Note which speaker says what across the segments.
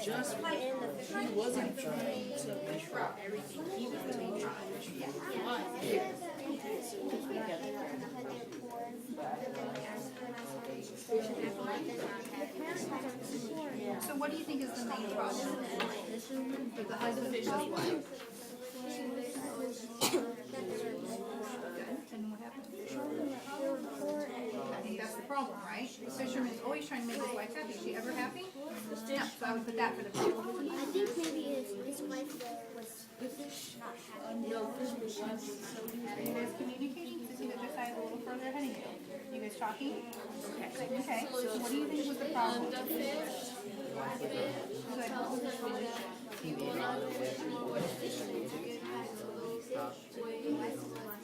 Speaker 1: just he wasn't trying to wish for everything. He was trying to wish for one.
Speaker 2: So what do you think is the main problem with the husband's wife? And what happened? I think that's the problem, right? The fisherman's always trying to make his wife happy. Is she ever happy? No, so I would put that for the problem.
Speaker 3: I think maybe his wife was not happy.
Speaker 1: No, fish was so
Speaker 2: Are you guys communicating? To see that this side a little further ahead of you. You guys talking? Okay. So what do you think was the problem? Good.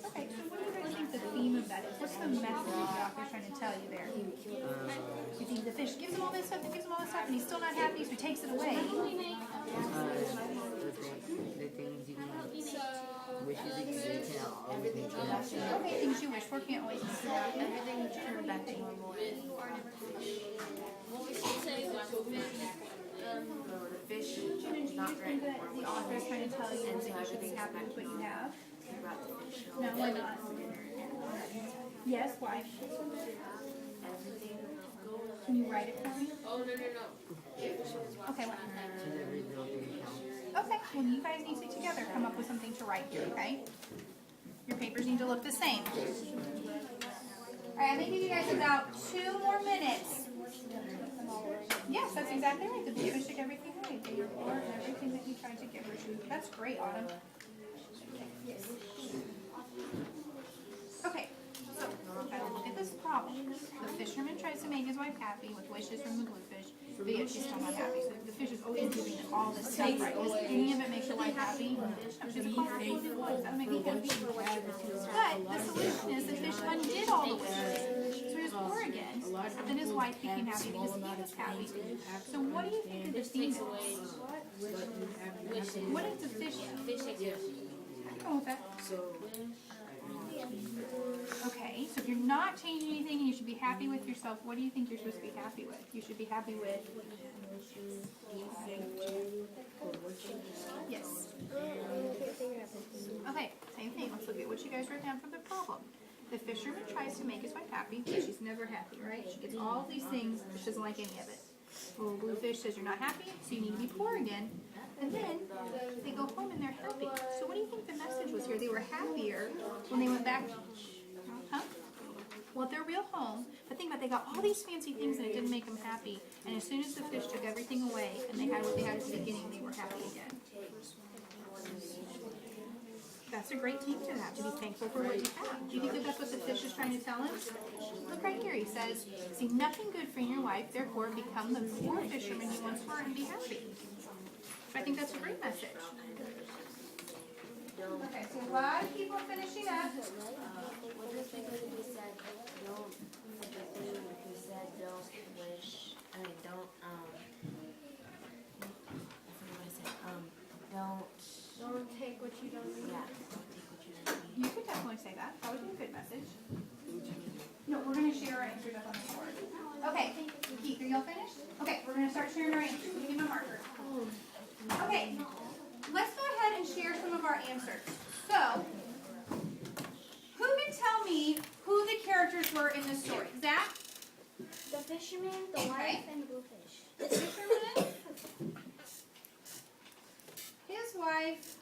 Speaker 2: Okay, so what do you guys think the theme of that is? What's the message the author's trying to tell you there? You think the fish gives him all this stuff and gives him all this stuff and he's still not happy, so he takes it away.
Speaker 4: The things you wishes that you can always make it happen.
Speaker 2: Okay, things you wish for can't always make it happen.
Speaker 5: Everything turned back to normal. The fish is not
Speaker 2: Do you
Speaker 5: very
Speaker 2: think that the author is trying to tell you that you should be happy with what you have? No, why not? Yes, why? Can you write it for me?
Speaker 1: Oh, no.
Speaker 2: Okay, what?
Speaker 4: To the rebuilding account.
Speaker 2: Okay, well you guys need to together come up with something to write here, okay? Your papers need to look the same. Alright, I'm going to give you guys about 2 more minutes. Yes, that's exactly right. The fish took everything right. They were poor and everything that you tried to give her. That's great, Autumn. Okay, so gotta look at this problem. The fisherman tries to make his wife happy with wishes from the bluefish, but yet she's still not happy. So the fish is always giving all this stuff, right? Does any of it make your wife happy? No, she's a complicated wife. That make me happy. But the solution is the fish undid all the wishes. So he was poor again, but then his wife became happy because he was happy. So what do you think of the theme is? What did the fish do? Go with that. Okay, so if you're not changing anything and you should be happy with yourself, what do you think you're supposed to be happy with? You should be happy with... Yes. Okay, same thing. Let's look at what you guys wrote down for the problem. The fisherman tries to make his wife happy, but she's never happy, right? She gets all these things, but she doesn't like any of it. Well, bluefish says you're not happy, so you need to be poor again. And then they go home and they're happy. So what do you think the message was here? They were happier when they went back. Huh? Well, at their real home, but think about it, they got all these fancy things and it didn't make them happy. And as soon as the fish took everything away and they had what they had at the beginning, they were happy again. That's a great team to have, to be thankful for what you have. Do you think that that's what the fish is trying to tell us? Look right here. He says, see nothing good for your wife, therefore become the poor fisherman you once were and be happy. So I think that's a great message. Okay, so a lot of people finishing up.
Speaker 3: What do you think if he said don't wish, I mean don't don't take what you don't need. Yeah, don't take what you don't need.
Speaker 2: You could definitely say that. That would be a good message. No, we're going to share our answers up on the board. Okay, Keith, are y'all finished? Okay, we're going to start sharing our answers. Let me get my marker. Okay, let's go ahead and share some of our answers. So, who can tell me who the characters were in this story? Zach?
Speaker 3: The fisherman, the wife, and the bluefish.
Speaker 2: The fisherman, his wife,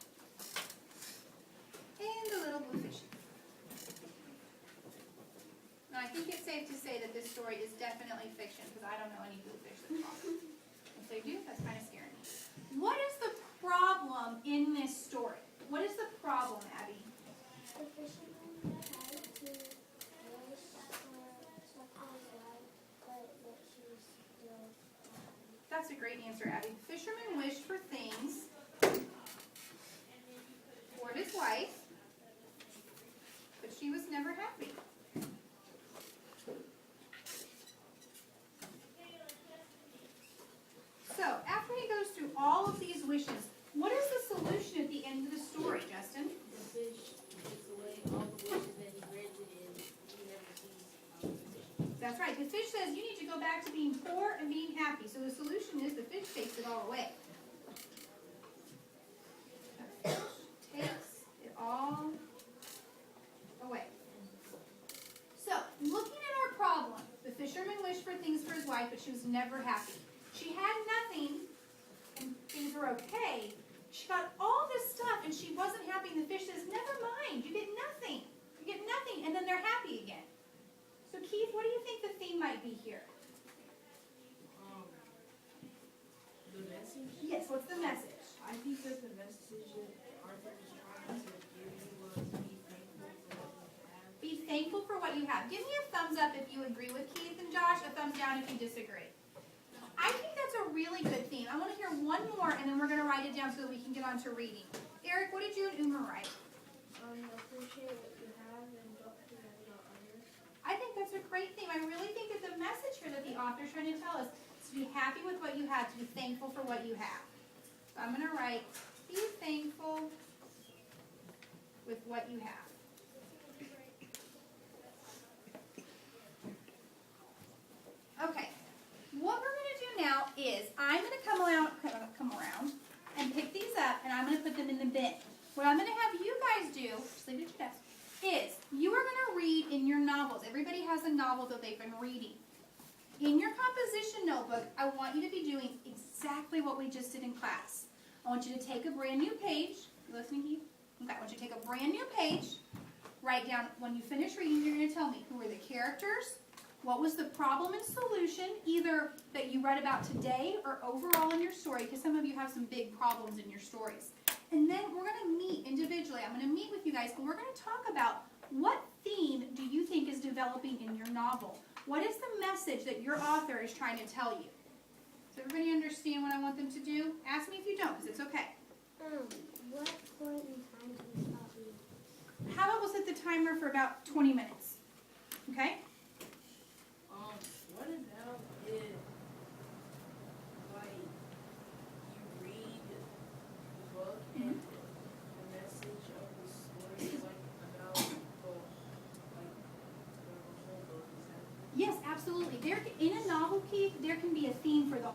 Speaker 2: and the little bluefish. Now, I think it's safe to say that this story is definitely fiction because I don't know any bluefish that talk. If they do, that's kind of scaring me. What is the problem in this story? What is the problem, Abby?
Speaker 3: The fisherman tried to wish for something his wife, but she was still happy.
Speaker 2: That's a great answer, Abby. The fisherman wished for things for his wife, but she was never happy. So, after he goes through all of these wishes, what is the solution at the end of the story, Justin?
Speaker 1: The fish takes away all the wishes that he granted and he never sees.
Speaker 2: That's right. The fish says you need to go back to being poor and being happy. So the solution is the fish takes it all away. never happy. She had nothing, and things were okay. She got all this stuff, and she wasn't happy, and the fish says, never mind, you get nothing. You get nothing, and then they're happy again. So Keith, what do you think the theme might be here?
Speaker 1: The message?
Speaker 2: Yes, what's the message?
Speaker 1: I think that the message that Arthur was trying to give you was be thankful for what you have.
Speaker 2: Be thankful for what you have. Give me a thumbs up if you agree with Keith and Josh, a thumbs down if you disagree. I think that's a really good theme. I want to hear one more, and then we're going to write it down so that we can get on to reading. Eric, what did you and Uma write?
Speaker 3: Appreciate what you have and don't forget about others.
Speaker 2: I think that's a great theme. I really think that the message here that the author's trying to tell us is to be happy with what you have, to be thankful for what you have. So I'm going to write, be thankful with what you have. Okay, what we're going to do now is I'm going to come around and pick these up, and I'm going to put them in the bin. What I'm going to have you guys do, just leave it at your desk, is you are going to read in your novels. Everybody has a novel that they've been reading. In your composition notebook, I want you to be doing exactly what we just did in class. I want you to take a brand new page. You listening, Keith? Okay, I want you to take a brand new page, write down, when you finish reading, you're going to tell me who are the characters, what was the problem and solution, either that you read about today or overall in your story, because some of you have some big problems in your stories. And then we're going to meet individually. I'm going to meet with you guys, and we're going to talk about what theme do you think is developing in your novel? What is the message that your author is trying to tell you? Does everybody understand what I want them to do? Ask me if you don't, because it's okay.
Speaker 3: What point in time do you stop reading?
Speaker 2: How about we'll set the timer for about 20 minutes? Okay?
Speaker 1: what about if, like, you read the book and the message of the story is like about the whole book? Is that
Speaker 2: Yes, absolutely. In a novel, Keith, there can be a theme for the